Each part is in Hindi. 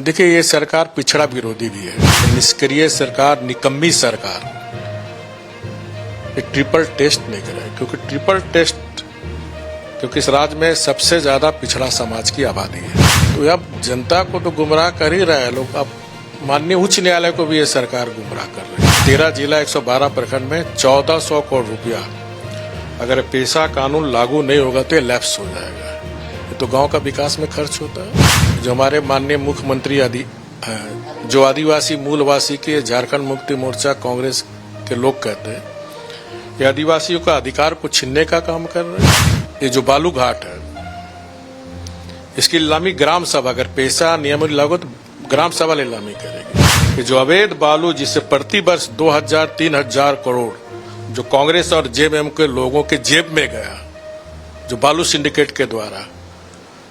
देखिए, ये सरकार पिछड़ा विरोधी भी है, निष्क्रिय सरकार, निकम्मी सरकार। एक ट्रिपल टेस्ट नहीं करे, क्योंकि इस राज्य में सबसे ज्यादा पिछड़ा समाज की आबादी है। तो अब जनता को तो गुमराह कर ही रहे हैं लोग। अब माननीय उच्च न्यायालय को भी ये सरकार गुमराह कर रही है। 13 जिला 112 प्रखंड में 1400 करोड़ रुपया अगर पेशा कानून लागू नहीं होगा तो ये लैप्स हो जाएगा। ये तो गांव का विकास में खर्च होता है। जो हमारे माननीय मुख्यमंत्री जो आदिवासी मूलवासी के झारखंड मुक्ति मोर्चा कांग्रेस के लोग कहते हैं, ये आदिवासियों का अधिकार को छीनने का काम कर रहे हैं। ये जो बालू घाट है, इसकी नीलामी ग्राम सभा, अगर पैसा नियम लागू तो ग्राम सभा नीलामी करेगी। ये जो अवैध बालू जिससे प्रति वर्ष 2000-3000 करोड़ जो कांग्रेस और जेएमएम के लोगों के जेब में गया, जो बालू सिंडिकेट के द्वारा,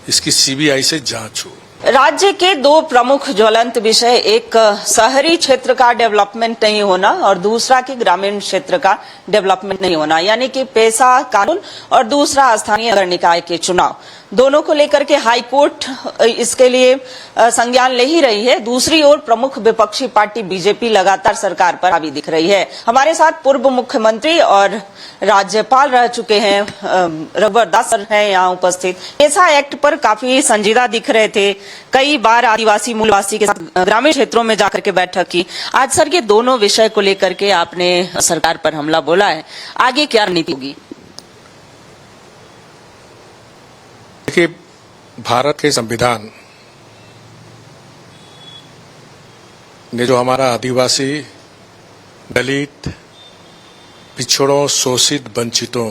इसकी सीबीआई से जांच हो। राज्य के दो प्रमुख ज्वलंत विषय, एक शहरी क्षेत्र का डेवलपमेंट नहीं होना और दूसरा कि ग्रामीण क्षेत्र का डेवलपमेंट नहीं होना, यानी कि पैसा कानून और दूसरा स्थानीय नगर निकाय के चुनाव। दोनों को लेकर के हाई कोर्ट इसके लिए संज्ञान ले ही रही है। दूसरी ओर प्रमुख विपक्षी पार्टी बीजेपी लगातार सरकार पर हावी दिख रही है। हमारे साथ पूर्व मुख्यमंत्री और राज्यपाल रह चुके हैं रघुवर दास सर हैं यहाँ उपस्थित। पेसा एक्ट पर काफी संजीदा दिख रहे थे। कई बार आदिवासी मूलवासी के साथ ग्रामीण क्षेत्रों में जाकर के बैठक की। आज सर ये दोनों विषय को लेकर के आपने सरकार पर हमला बोला है, आगे क्या रणनीति होगी? देखिए, भारत के संविधान ने जो हमारा आदिवासी, दलित, पिछड़ों, शोषित, वंचितों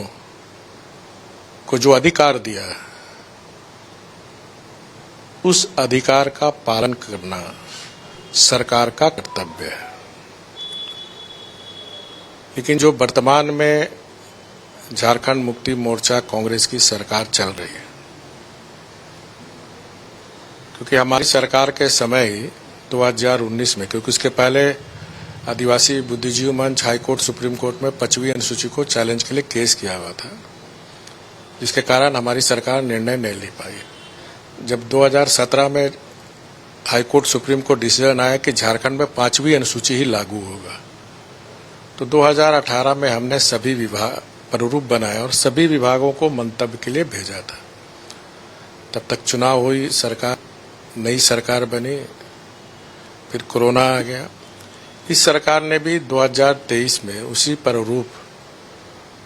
को जो अधिकार दिया है, उस अधिकार का पालन करना सरकार का कर्तव्य है। लेकिन जो वर्तमान में झारखंड मुक्ति मोर्चा कांग्रेस की सरकार चल रही है, क्योंकि हमारी सरकार के समय ही 2019 में, क्योंकि उसके पहले आदिवासी बुद्धिजीवी मंच हाईकोर्ट सुप्रीम कोर्ट में 5वीं अनुसूची को चैलेंज के लिए केस किया हुआ था, जिसके कारण हमारी सरकार निर्णय नहीं ले पाई। जब 2017 में हाईकोर्ट सुप्रीम कोर्ट डिसीजन आया कि झारखंड में 5वीं अनुसूची ही लागू होगा, तो 2018 में हमने सभी विभाग प्रारूप बनाया और सभी विभागों को मंतव्य के लिए भेजा था। तब तक चुनाव हुई, सरकार, नई सरकार बनी, फिर कोरोना आ गया। इस सरकार ने भी 2023 में उसी प्रारूप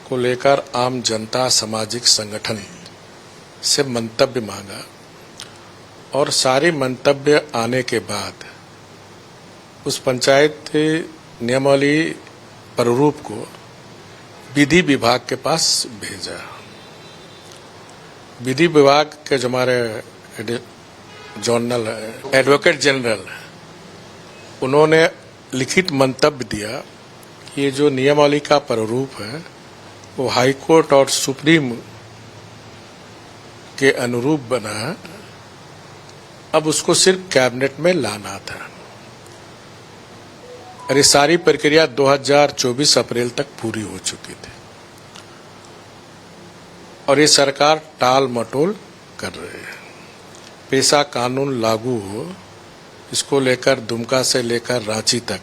को लेकर आम जनता, सामाजिक संगठन से मंतव्य मांगा और सारे मंतव्य आने के बाद उस पंचायत नियमावली प्रारूप को विधि विभाग के पास भेजा। विधि विभाग के जो हमारे जनरल एडवोकेट जनरल, उन्होंने लिखित मंतव्य दिया कि ये जो नियमावली का प्रारूप है वो हाईकोर्ट और सुप्रीम के अनुरूप बना है, अब उसको सिर्फ कैबिनेट में लाना था। और ये सारी प्रक्रिया 2024 अप्रैल तक पूरी हो चुकी थी और ये सरकार टाल मटोल कर रही है। पेशा कानून लागू हो, इसको लेकर दुमका से लेकर रांची तक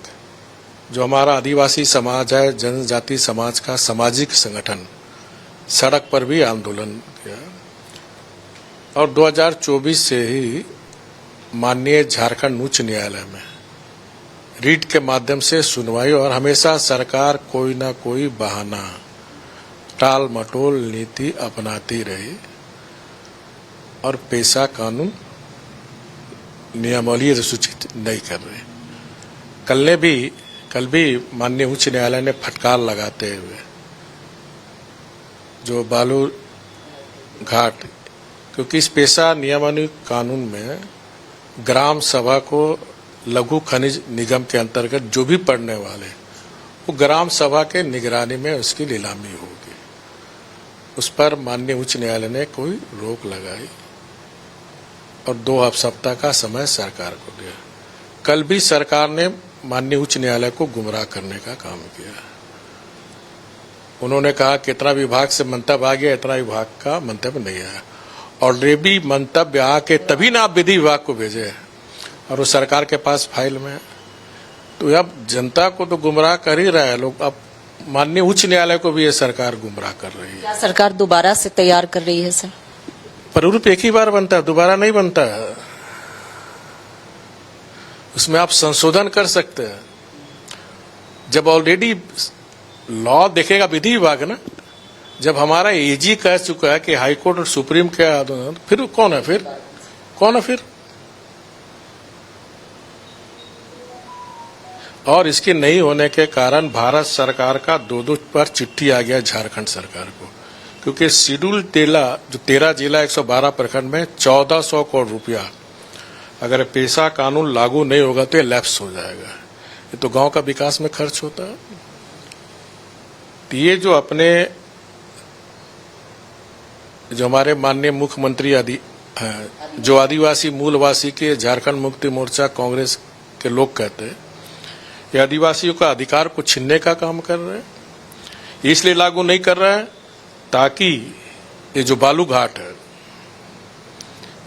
जो हमारा आदिवासी समाज है, जनजाति समाज का सामाजिक संगठन सड़क पर भी आंदोलन किया और 2024 से ही माननीय झारखंड उच्च न्यायालय में रीट के माध्यम से सुनवाई, और हमेशा सरकार कोई ना कोई बहाना, टाल मटोल नीति अपनाती रही और पेशा कानून नियमावली सूचित नहीं कर रहे। कल भी माननीय उच्च न्यायालय ने फटकार लगाते हुए जो बालू घाट, क्योंकि इस पेशा नियमावली कानून में ग्राम सभा को लघु खनिज निगम के अंतर्गत जो भी पड़ने वाले, वो ग्राम सभा के निगरानी में उसकी नीलामी होगी। उस पर माननीय उच्च न्यायालय ने कोई रोक लगाई और 2 सप्ताह का समय सरकार को दिया। कल भी सरकार ने माननीय उच्च न्यायालय को गुमराह करने का काम किया। उन्होंने कहा कितना विभाग से मंतव्य आ गया, इतना विभाग का मंतव्य नहीं आया। ऑलरेडी मंतव्य आके तभी ना आप विधि विभाग को भेजे। और वो सरकार के पास फाइल में है। तो अब जनता को तो गुमराह कर ही रहा है लोग। अब माननीय उच्च न्यायालय को भी ये सरकार गुमराह कर रही है। क्या सरकार दोबारा से तैयार कर रही है सर? प्रारूप एक ही बार बनता है, दोबारा नहीं बनता है। उसमें आप संशोधन कर सकते हैं। जब ऑलरेडी लॉ देखेगा विधि विभाग ना, जब हमारा एजी कह चुका है कि हाईकोर्ट और सुप्रीम के फिर कौन है? फिर और इसके नहीं होने के कारण भारत सरकार का दो बार चिट्ठी आ गया झारखंड सरकार को, क्योंकि शेड्यूल 13 जो 13 जिला 112 प्रखंड में 1400 करोड़ रुपया अगर पेशा कानून लागू नहीं होगा तो ये लैप्स हो जाएगा। ये तो गांव का विकास में खर्च होता है। तो ये जो अपने जो हमारे माननीय मुख्यमंत्री जो आदिवासी मूलवासी के झारखंड मुक्ति मोर्चा कांग्रेस के लोग कहते हैं, ये आदिवासियों का अधिकार को छीनने का काम कर रहे हैं। इसलिए लागू नहीं कर रहा है ताकि ये जो बालू घाट है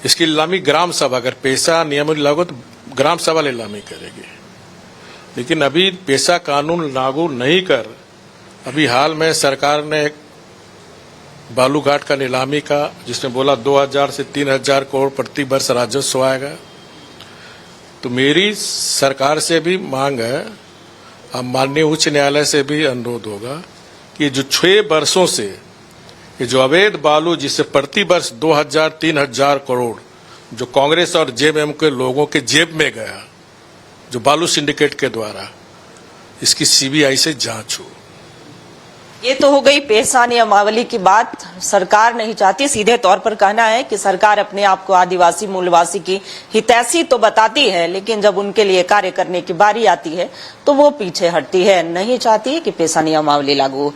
इसकी नीलामी ग्राम सभा, अगर पेशा नियम लागू तो ग्राम सभा नीलामी करेगी। लेकिन अभी पेशा कानून लागू नहीं कर, अभी हाल में सरकार ने बालू घाट का नीलामी का जिसमें बोला 2000 से 3000 करोड़ प्रति वर्ष राजस्व आएगा। तो मेरी सरकार से भी मांग है, अब माननीय उच्च न्यायालय से भी अनुरोध होगा कि जो 6 वर्षों से ये जो अवैध बालू जिससे प्रति वर्ष 2000-3000 करोड़ जो कांग्रेस और जेएमएम के लोगों के जेब में गया, जो बालू सिंडिकेट के द्वारा, इसकी सीबीआई से जांच हो। ये तो हो गई पेशा नियमावली की बात। सरकार नहीं चाहती, सीधे तौर पर कहना है कि सरकार अपने आप को आदिवासी मूलवासी की हितैषी तो बताती है, लेकिन जब उनके लिए कार्य करने की बारी आती है तो वो पीछे हटती है, नहीं चाहती है कि पेशा नियमावली लागू हो।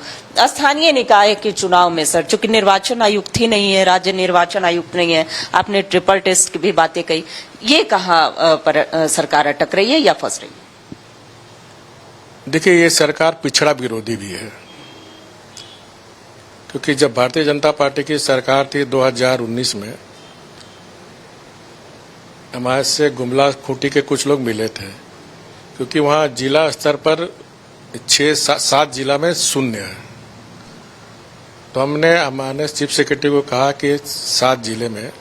स्थानीय निकाय के चुनाव में सर, चूंकि निर्वाचन आयुक्त ही नहीं है, राज्य निर्वाचन आयुक्त नहीं है, आपने ट्रिपल टेस्ट की भी बातें कही, ये कहाँ पर सरकार अटक रही है या फंस रही है? देखिए, ये सरकार पिछड़ा विरोधी भी है, क्योंकि जब भारतीय जनता पार्टी की सरकार थी 2019 में, हमारे से गुमला खूंटी के कुछ लोग मिले थे, क्योंकि वहाँ जिला स्तर पर 6-7 जिला में शून्य है। तो हमने हमारे चीफ सेक्रेटरी को कहा कि 7 जिले में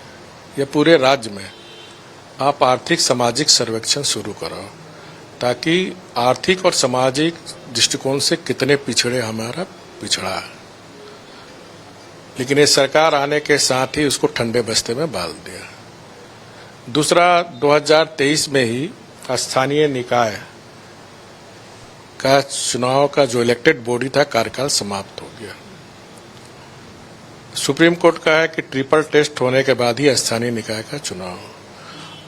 या पूरे राज्य में आप आर्थिक सामाजिक सर्वेक्षण शुरू कराओ, ताकि आर्थिक और सामाजिक दृष्टिकोण से कितने पिछड़े हमारा पिछड़ा है। लेकिन ये सरकार आने के साथ ही उसको ठंडे बस्ते में डाल दिया। दूसरा, 2023 में ही स्थानीय निकाय का चुनाव का जो इलेक्टेड बॉडी था कार्यकाल समाप्त हो गया। सुप्रीम कोर्ट का है कि ट्रिपल टेस्ट होने के बाद ही स्थानीय निकाय का चुनाव,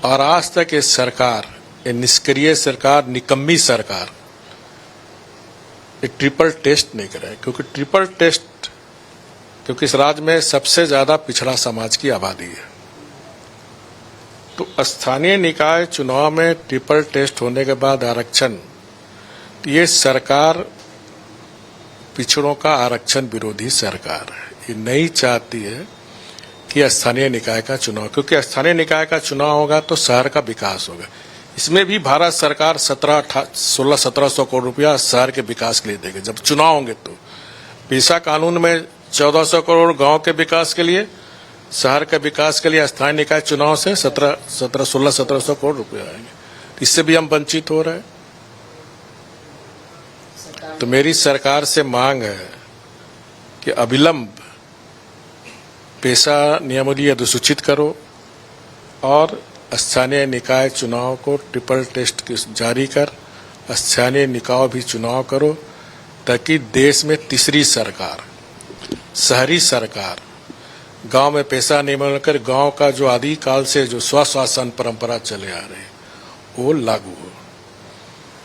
और आज तक ये सरकार, ये निष्क्रिय सरकार, निकम्मी सरकार, ये ट्रिपल टेस्ट नहीं कराए। क्योंकि इस राज्य में सबसे ज्यादा पिछड़ा समाज की आबादी है। तो स्थानीय निकाय चुनाव में ट्रिपल टेस्ट होने के बाद आरक्षण, ये सरकार पिछड़ों का आरक्षण विरोधी सरकार है। ये नहीं चाहती है कि स्थानीय निकाय का चुनाव, क्योंकि स्थानीय निकाय का चुनाव होगा तो शहर का विकास होगा। इसमें भी भारत सरकार 1600-1700 करोड़ रुपया शहर के विकास के लिए देगी जब चुनाव होंगे। तो पेशा कानून में 1400 करोड़ गांव के विकास के लिए, शहर के विकास के लिए स्थानीय निकाय चुनाव से 1600 करोड़ रुपए आएंगे। इससे भी हम वंचित हो रहे हैं। तो मेरी सरकार से मांग है कि अविलंब पेशा नियमावली अधिसूचित करो और स्थानीय निकाय चुनाव को ट्रिपल टेस्ट जारी कर स्थानीय निकाय भी चुनाव करो, ताकि देश में तीसरी सरकार, शहरी सरकार, गांव में पेशा नहीं बनकर गांव का जो आदि काल से जो स्वशासन परंपरा चले आ रही है वो लागू हो।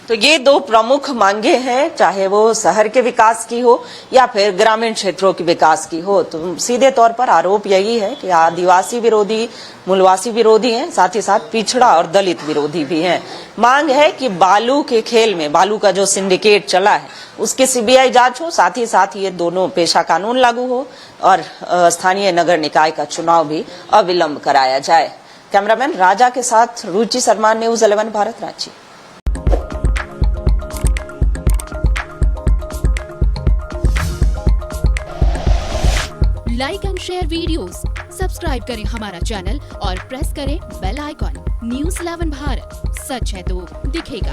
तो ये 2 प्रमुख मांगे हैं, चाहे वो शहर के विकास की हो या फिर ग्रामीण क्षेत्रों के विकास की हो। तो सीधे तौर पर आरोप यही है कि आदिवासी विरोधी, मूलवासी विरोधी हैं, साथ ही साथ पिछड़ा और दलित विरोधी भी हैं। मांग है कि बालू के खेल में, बालू का जो सिंडिकेट चला है उसकी सीबीआई जांच हो, साथ ही साथ ये दोनों पेशा कानून लागू हो और स्थानीय नगर निकाय का चुनाव भी अविलंब कराया जाए। कैमरामैन राजा के साथ Ruchi Sharma, news 11 Bharat, Ranchi. Like and share videos, subscribe करें हमारा चैनल और प्रेस करें बेल आइकॉन। न्यूज 11 भारत, सच है तो दिखेगा।